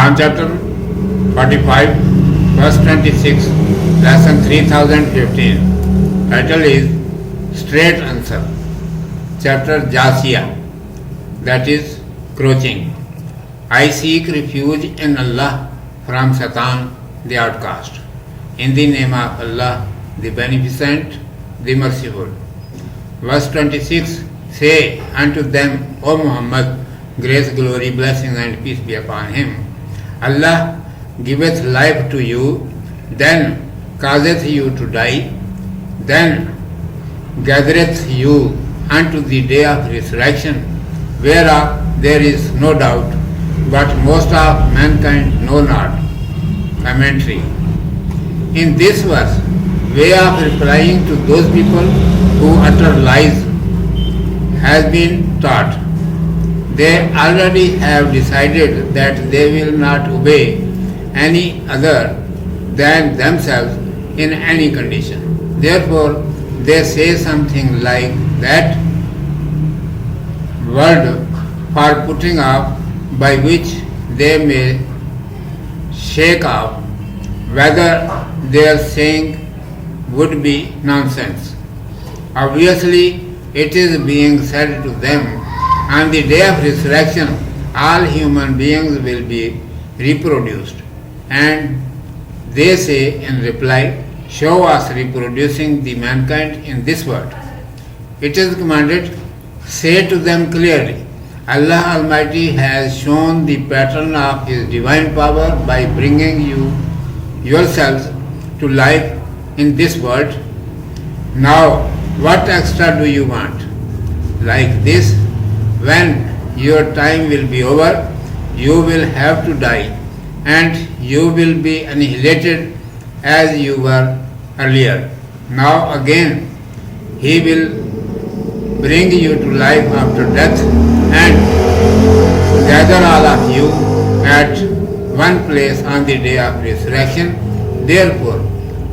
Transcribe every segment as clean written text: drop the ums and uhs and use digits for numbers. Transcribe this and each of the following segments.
Quran chapter 45, verse 26, lesson 3015. Title is Straight Answer. Chapter Jasiyah, that is crouching. I seek refuge in Allah from Satan, the outcast. In the name of Allah, the Beneficent, the Merciful. Verse 26, say unto them, O Muhammad, grace, glory, blessings and peace be upon him. Allah giveth life to you, then causeth you to die, then gathereth you unto the day of resurrection, whereof there is no doubt, but most of mankind know not. Commentary. In this verse, way of replying to those people who utter lies has been taught. They already have decided that they will not obey any other than themselves in any condition. Therefore, they say something like that word for putting off, by which they may shake off whether their saying would be nonsense. Obviously, it is being said to them, on the day of resurrection, all human beings will be reproduced. And they say in reply, show us reproducing the mankind in this world. It is commanded, say to them clearly, Allah Almighty has shown the pattern of His divine power by bringing you yourselves to life in this world. Now, what extra do you want? Like this, when your time will be over, you will have to die, and you will be annihilated as you were earlier. Now again, He will bring you to life after death and gather all of you at one place on the day of resurrection. Therefore,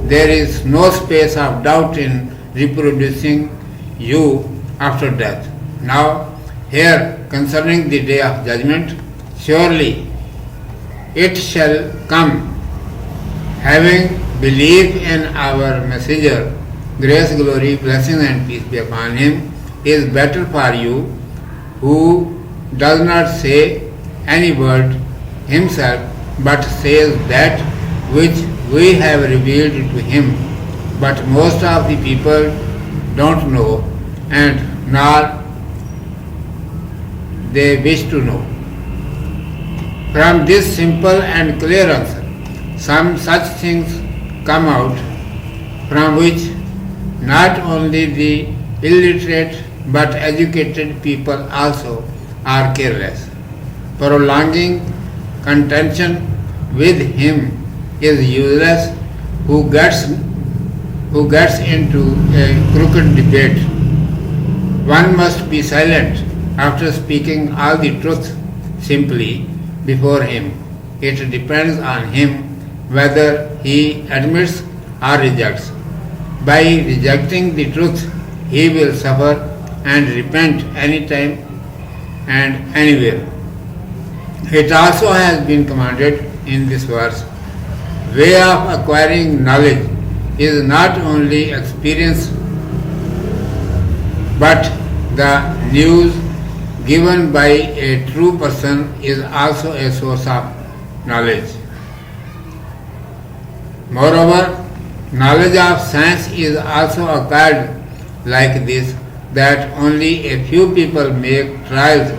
there is no space of doubt in reproducing you after death. Now, here concerning the day of judgment, surely it shall come. Having belief in our messenger, grace, glory, blessings and peace be upon him, is better for you, who does not say any word himself, but says that which we have revealed to him. But most of the people don't know, and nor they wish to know. From this simple and clear answer, some such things come out from which not only the illiterate but educated people also are careless. Prolonging contention with him is useless who gets into a crooked debate. One must be silent after speaking all the truth simply before him. It depends on him whether he admits or rejects. By rejecting the truth, he will suffer and repent anytime and anywhere. It also has been commanded in this verse, way of acquiring knowledge is not only experience, but the news given by a true person is also a source of knowledge. Moreover, knowledge of science is also acquired like this, that only a few people make trials,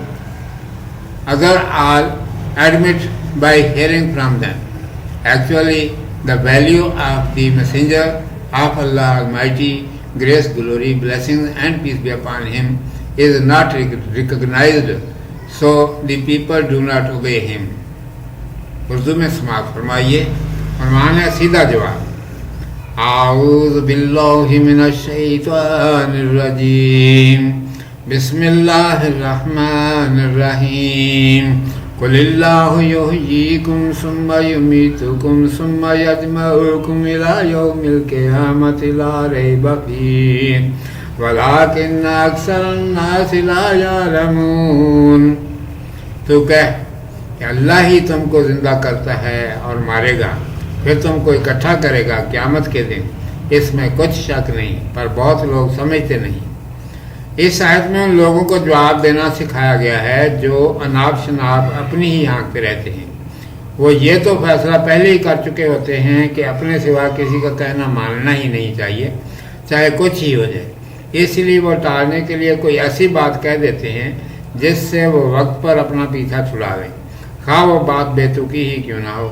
others all admit by hearing from them. Actually, the value of the messenger of Allah Almighty, grace, glory, blessings and peace be upon him, is not recognized, so the people do not obey him. Urdu میں سماعت فرمائیے. عنوان ہے سیدھا جواب. اعوذ باللہ من الشیطان الرجیم. بسم اللہ الرحمن الرحیم. قل اللہ یحییکم ثم یمیتکم ثم یجمعکم الی یوم القیامۃ لا ریب فیہ ولکن اکثر الناس لا یعلمون. تو کہہ کہ اللہ ہی تم کو زندہ کرتا ہے اور مارے گا، پھر تم کو اکٹھا کرے گا قیامت کے دن، اس میں کچھ شک نہیں، پر بہت لوگ سمجھتے نہیں۔ اس آیت میں ان لوگوں کو جواب دینا سکھایا گیا ہے جو اناپ شناپ اپنی ہی ہانکتے رہتے ہیں۔ وہ یہ تو فیصلہ پہلے ہی کر چکے ہوتے ہیں کہ اپنے سوا کسی کا کہنا ماننا ہی نہیں چاہیے، چاہے کچھ ہی ہو جائے۔ اس لیے وہ ٹالنے کے لیے کوئی ایسی بات کہہ دیتے ہیں جس سے وہ وقت پر اپنا پیچھا چھڑا لیں، خواہ وہ بات بے تکی ہی کیوں نہ ہو۔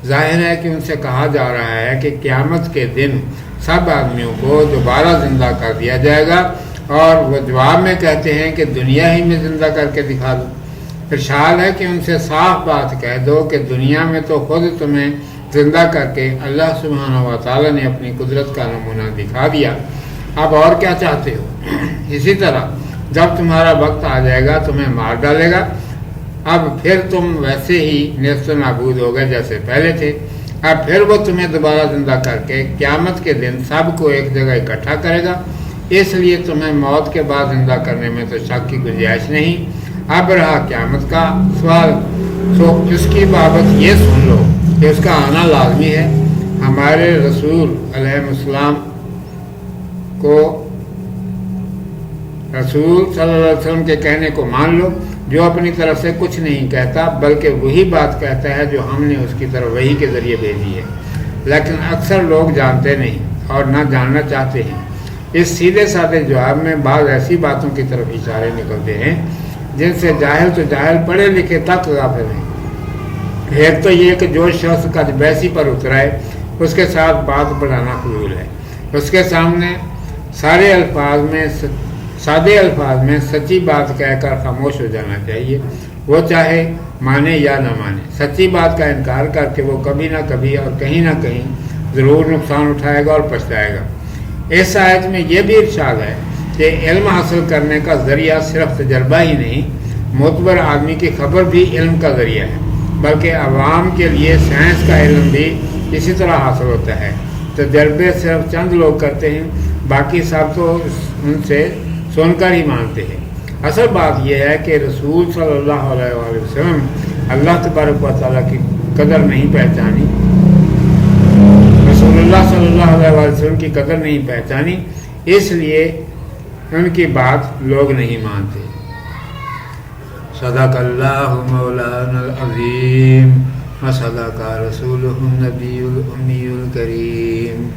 ظاہر ہے کہ ان سے کہا جا رہا ہے کہ قیامت کے دن سب آدمیوں کو دوبارہ زندہ کر دیا جائے گا، اور وہ جواب میں کہتے ہیں کہ دنیا ہی میں زندہ کر کے دکھا دو۔ ارشاد ہے کہ ان سے صاف بات کہہ دو کہ دنیا میں تو خود تمہیں زندہ کر کے اللہ سبحانہ و تعالیٰ نے اپنی قدرت کا نمونہ دکھا دیا، اب اور کیا چاہتے ہو؟ اسی طرح جب تمہارا وقت آ جائے گا تمہیں مار ڈالے گا، اب پھر تم ویسے ہی نیست و نابود ہو گئے جیسے پہلے تھے۔ اب پھر وہ تمہیں دوبارہ زندہ کر کے قیامت کے دن سب کو ایک جگہ اکٹھا کرے گا، اس لیے تمہیں موت کے بعد زندہ کرنے میں تو شک کی گنجائش نہیں۔ اب رہا قیامت کا سوال، تو اس کی بابت یہ سن لو کہ اس کا آنا لازمی ہے۔ ہمارے رسول علیہ السلام کو رسول صلی اللہ علیہ وسلم کے کہنے کو مان لو، جو اپنی طرف سے کچھ نہیں کہتا بلکہ وہی بات کہتا ہے جو ہم نے اس کی طرف وحی کے ذریعے بھیجی ہے، لیکن اکثر لوگ جانتے نہیں اور نہ جاننا چاہتے ہیں۔ اس سیدھے سادے جواب میں بعض ایسی باتوں کی طرف اشارے نکلتے ہیں جن سے جاہل تو جاہل پڑھے لکھے تک غافل ہیں۔ ایک تو یہ کہ جو شخص قد بیسی پر اترائے اس کے ساتھ بات بڑھانا فضول ہے، اس کے سامنے سادے الفاظ میں سچی بات کہہ کر خاموش ہو جانا چاہیے، وہ چاہے مانے یا نہ مانے۔ سچی بات کا انکار کر کے وہ کبھی نہ کبھی اور کہیں نہ کہیں ضرور نقصان اٹھائے گا اور پچھتائے گا۔ اس آیت میں یہ بھی ارشاد ہے کہ علم حاصل کرنے کا ذریعہ صرف تجربہ ہی نہیں، معتبر آدمی کی خبر بھی علم کا ذریعہ ہے، بلکہ عوام کے لیے سائنس کا علم بھی اسی طرح حاصل ہوتا ہے۔ تجربے صرف چند لوگ کرتے ہیں، باقی سب تو ان سے سن کر ہی مانتے ہیں۔ اصل بات یہ ہے کہ رسول صلی اللہ علیہ وآلہ وسلم اللہ تبارک و تعالیٰ کی قدر نہیں پہچانی، رسول اللہ صلی اللہ علیہ وآلہ وسلم کی قدر نہیں پہچانی، اس لیے ان کی بات لوگ نہیں مانتے۔ صدق اللہ مولانا العظیم و صدق رسولہ النبی الامی الکریم۔